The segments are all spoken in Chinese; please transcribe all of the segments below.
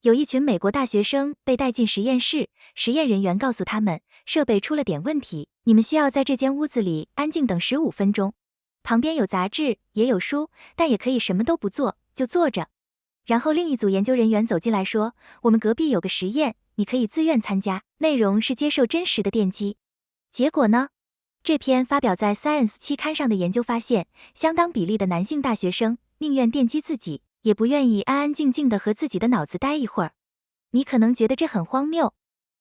有一群美国大学生被带进实验室，实验人员告诉他们，设备出了点问题，你们需要在这间屋子里安静等15分钟。旁边有杂志，也有书，但也可以什么都不做，就坐着。然后另一组研究人员走进来说，我们隔壁有个实验，你可以自愿参加，内容是接受真实的电击。结果呢？这篇发表在 Science 期刊上的研究发现，相当比例的男性大学生宁愿电击自己，也不愿意安安静静地和自己的脑子待一会儿。你可能觉得这很荒谬，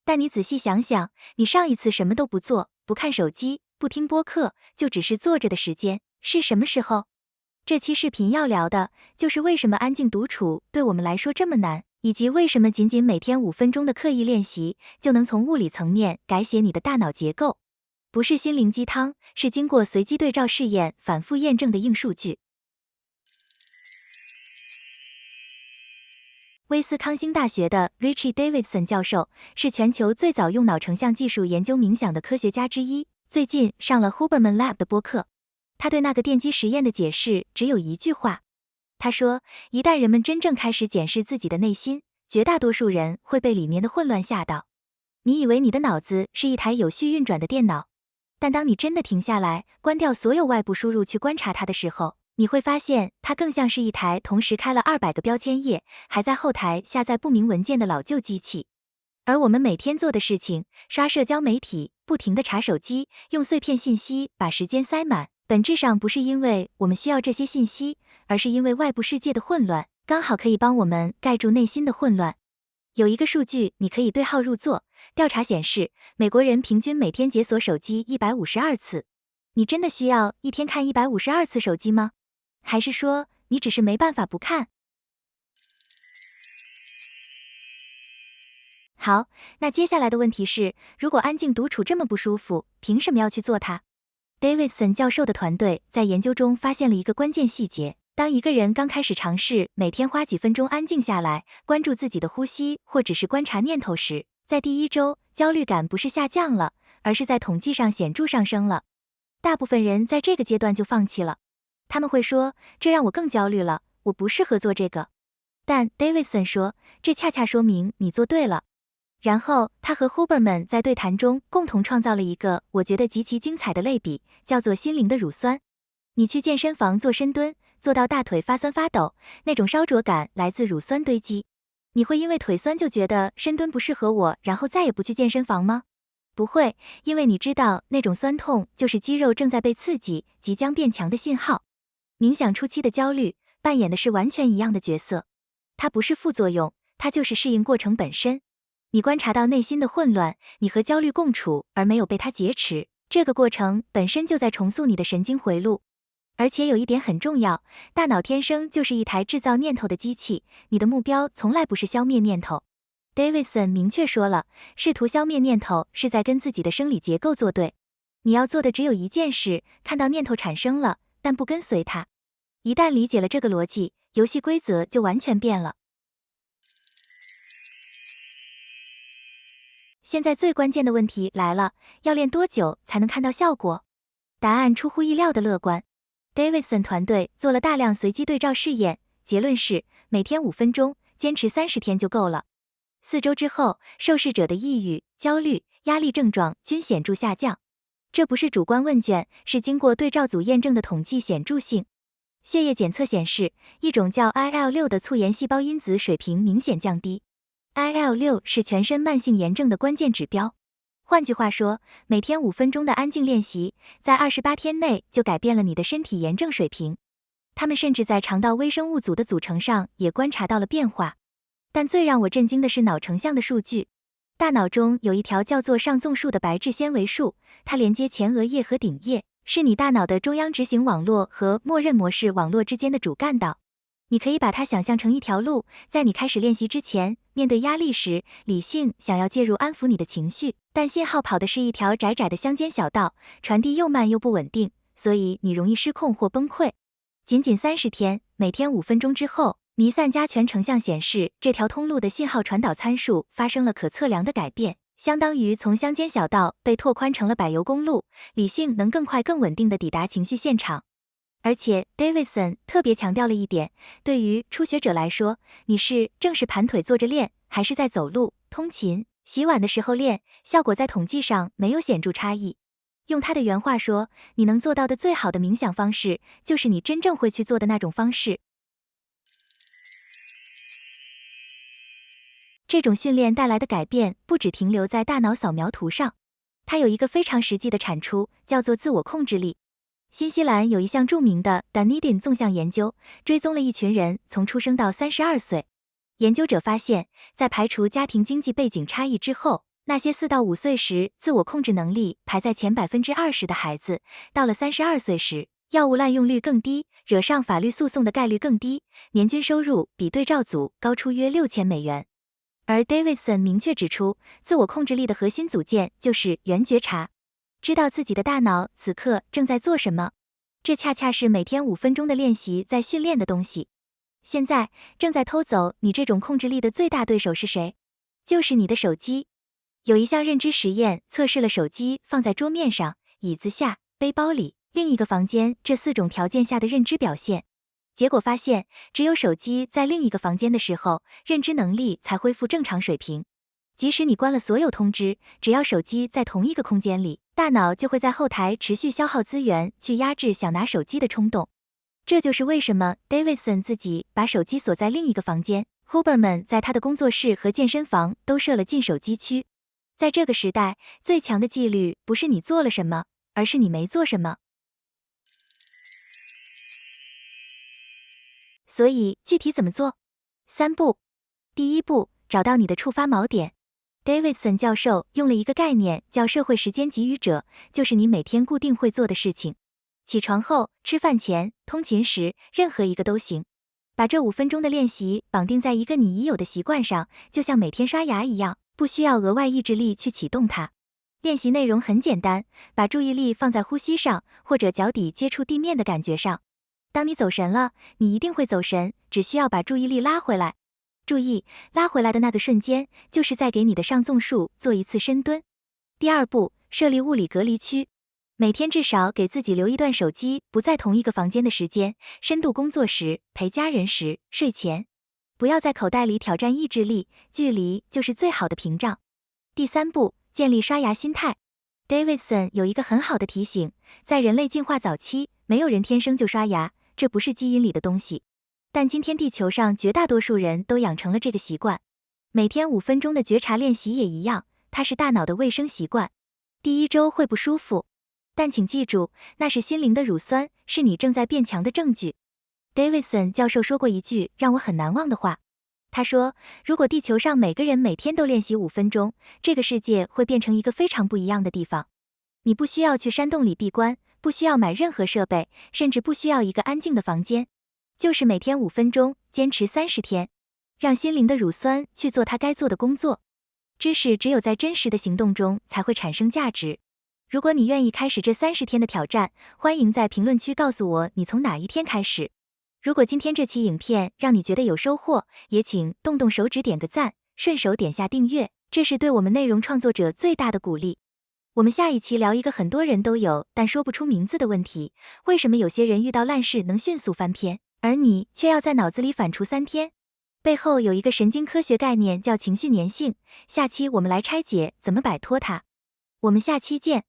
但你仔细想想，你上一次什么都不做，不看手机，不听播客，就只是坐着的时间，是什么时候？这期视频要聊的就是为什么安静独处对我们来说这么难，以及为什么仅仅每天5分钟的刻意练习就能从物理层面改写你的大脑结构。不是心灵鸡汤，是经过随机对照试验反复验证的硬数据。威斯康星大学的 Richie Davidson 教授是全球最早用脑成像技术研究冥想的科学家之一，最近上了 Huberman Lab 的播客。他对那个电击实验的解释只有一句话，他说，一旦人们真正开始检视自己的内心，绝大多数人会被里面的混乱吓到。你以为你的脑子是一台有序运转的电脑，但当你真的停下来，关掉所有外部输入去观察它的时候，你会发现它更像是一台同时开了200个标签页，还在后台下载不明文件的老旧机器。而我们每天做的事情，刷社交媒体，不停地查手机，用碎片信息把时间塞满，本质上不是因为我们需要这些信息，而是因为外部世界的混乱，刚好可以帮我们盖住内心的混乱。有一个数据你可以对号入座，调查显示，美国人平均每天解锁手机152次。你真的需要一天看152次手机吗？还是说，你只是没办法不看？好，那接下来的问题是，如果安静独处这么不舒服，凭什么要去做它？ Davidson 教授的团队在研究中发现了一个关键细节，当一个人刚开始尝试每天花几分钟安静下来，关注自己的呼吸，或只是观察念头时，在第1周，焦虑感不是下降了，而是在统计上显著上升了。大部分人在这个阶段就放弃了，他们会说，这让我更焦虑了，我不适合做这个。但 Davidson 说，这恰恰说明你做对了。然后他和 Huberman 在对谈中共同创造了一个我觉得极其精彩的类比，叫做心灵的乳酸。你去健身房做深蹲，做到大腿发酸发抖，那种烧灼感来自乳酸堆积。你会因为腿酸就觉得深蹲不适合我，然后再也不去健身房吗？不会，因为你知道那种酸痛就是肌肉正在被刺激，即将变强的信号。冥想初期的焦虑扮演的是完全一样的角色，它不是副作用，它就是适应过程本身。你观察到内心的混乱，你和焦虑共处，而没有被它劫持，这个过程本身就在重塑你的神经回路。而且有一点很重要，大脑天生就是一台制造念头的机器，你的目标从来不是消灭念头。Davidson 明确说了，试图消灭念头是在跟自己的生理结构作对。你要做的只有一件事，看到念头产生了，但不跟随它。一旦理解了这个逻辑，游戏规则就完全变了。现在最关键的问题来了，要练多久才能看到效果？答案出乎意料的乐观。Davidson 团队做了大量随机对照试验，结论是每天5分钟，坚持30天就够了。4周之后，受试者的抑郁、焦虑、压力症状均显著下降。这不是主观问卷，是经过对照组验证的统计显著性。血液检测显示，一种叫 IL-6 的促炎细胞因子水平明显降低。IL-6 是全身慢性炎症的关键指标。换句话说，每天5分钟的安静练习，在28天内就改变了你的身体炎症水平。他们甚至在肠道微生物组的组成上也观察到了变化。但最让我震惊的是脑成像的数据。大脑中有一条叫做上纵束的白质纤维束，它连接前额叶和顶叶，是你大脑的中央执行网络和默认模式网络之间的主干道。你可以把它想象成一条路，在你开始练习之前，面对压力时，理性想要介入安抚你的情绪，但信号跑的是一条窄窄的乡间小道，传递又慢又不稳定，所以你容易失控或崩溃。仅仅30天，每天5分钟之后，弥散加权成像显示，这条通路的信号传导参数发生了可测量的改变，相当于从乡间小道被拓宽成了柏油公路，理性能更快更稳定地抵达情绪现场。而且 Davidson 特别强调了一点，对于初学者来说，你是正是盘腿坐着练，还是在走路、通勤、洗碗的时候练，效果在统计上没有显著差异。用他的原话说，你能做到的最好的冥想方式，就是你真正会去做的那种方式。这种训练带来的改变不只停留在大脑扫描图上，它有一个非常实际的产出，叫做自我控制力。新西兰有一项著名的 Dunedin 纵向研究，追踪了一群人从出生到32岁。研究者发现，在排除家庭经济背景差异之后，那些4到5岁时自我控制能力排在前20%的孩子，到了32岁时，药物滥用率更低，惹上法律诉讼的概率更低，年均收入比对照组高出约$6000。而 Davidson 明确指出，自我控制力的核心组件就是原觉察，知道自己的大脑此刻正在做什么。这恰恰是每天5分钟的练习在训练的东西。现在正在偷走你这种控制力的最大对手是谁？就是你的手机。有一项认知实验测试了手机放在桌面上、椅子下、背包里、另一个房间这4种条件下的认知表现。结果发现，只有手机在另一个房间的时候，认知能力才恢复正常水平。即使你关了所有通知，只要手机在同一个空间里，大脑就会在后台持续消耗资源去压制想拿手机的冲动。这就是为什么 Davidson 自己把手机锁在另一个房间， Huberman 在他的工作室和健身房都设了禁手机区。在这个时代，最强的纪律不是你做了什么，而是你没做什么。所以具体怎么做？3步。第一步，找到你的触发锚点。Davidson 教授用了一个概念叫社会时间给予者，就是你每天固定会做的事情。起床后、吃饭前、通勤时，任何一个都行。把这5分钟的练习绑定在一个你已有的习惯上，就像每天刷牙一样，不需要额外意志力去启动它。练习内容很简单，把注意力放在呼吸上，或者脚底接触地面的感觉上。当你走神了，你一定会走神，只需要把注意力拉回来。注意，拉回来的那个瞬间，就是在给你的上纵束做一次深蹲。第二步，设立物理隔离区。每天至少给自己留一段手机不在同一个房间的时间，深度工作时、陪家人时、睡前。不要在口袋里挑战意志力，距离就是最好的屏障。第三步，建立刷牙心态。Davidson 有一个很好的提醒，在人类进化早期，没有人天生就刷牙，这不是基因里的东西。但今天地球上绝大多数人都养成了这个习惯。每天5分钟的觉察练习也一样，它是大脑的卫生习惯。第1周会不舒服，但请记住，那是心灵的乳酸，是你正在变强的证据。Davidson 教授说过一句让我很难忘的话，他说，如果地球上每个人每天都练习5分钟，这个世界会变成一个非常不一样的地方。你不需要去山洞里闭关，不需要买任何设备，甚至不需要一个安静的房间，就是每天5分钟，坚持30天，让心灵的乳酸去做它该做的工作。知识只有在真实的行动中才会产生价值。如果你愿意开始这30天的挑战，欢迎在评论区告诉我你从哪一天开始。如果今天这期影片让你觉得有收获，也请动动手指点个赞，顺手点下订阅，这是对我们内容创作者最大的鼓励。我们下一期聊一个很多人都有但说不出名字的问题，为什么有些人遇到烂事能迅速翻篇，而你却要在脑子里反刍3天？背后有一个神经科学概念叫情绪粘性，下期我们来拆解怎么摆脱它。我们下期见。